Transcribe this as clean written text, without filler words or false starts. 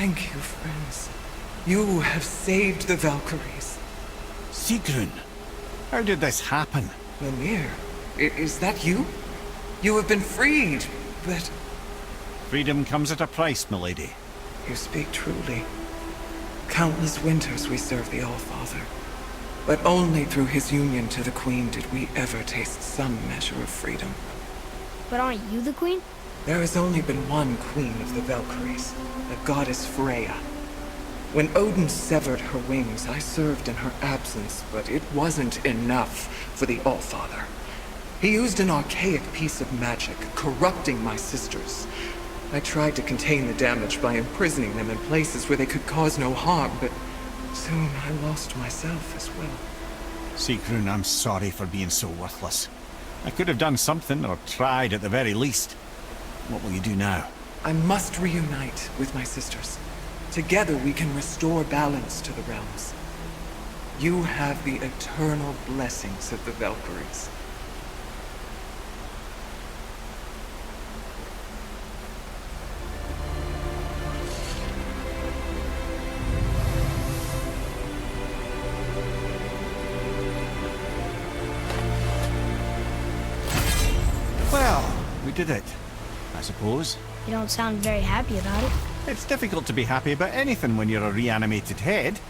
Thank you, friends. You have saved the Valkyries. Sigrun, how did this happen? Mimir, is that you? You have been freed, but... Freedom comes at a price, milady. You speak truly. Countless winters we served the All-Father. But only through his union to the Queen did we ever taste some measure of freedom. But aren't you the Queen? There has only been one Queen of the Valkyries, the goddess Freya. When Odin severed her wings, I served in her absence, but it wasn't enough for the Allfather. He used an archaic piece of magic, corrupting my sisters. I tried to contain the damage by imprisoning them in places where they could cause no harm, but soon I lost myself as well. Sigrun, I'm sorry for being so worthless. I could have done something, or tried at the very least. What will you do now? I must reunite with my sisters. Together we can restore balance to the realms. You have the eternal blessings of the Valkyries. Well, we did it, I suppose. You don't sound very happy about it. It's difficult to be happy about anything when you're a reanimated head.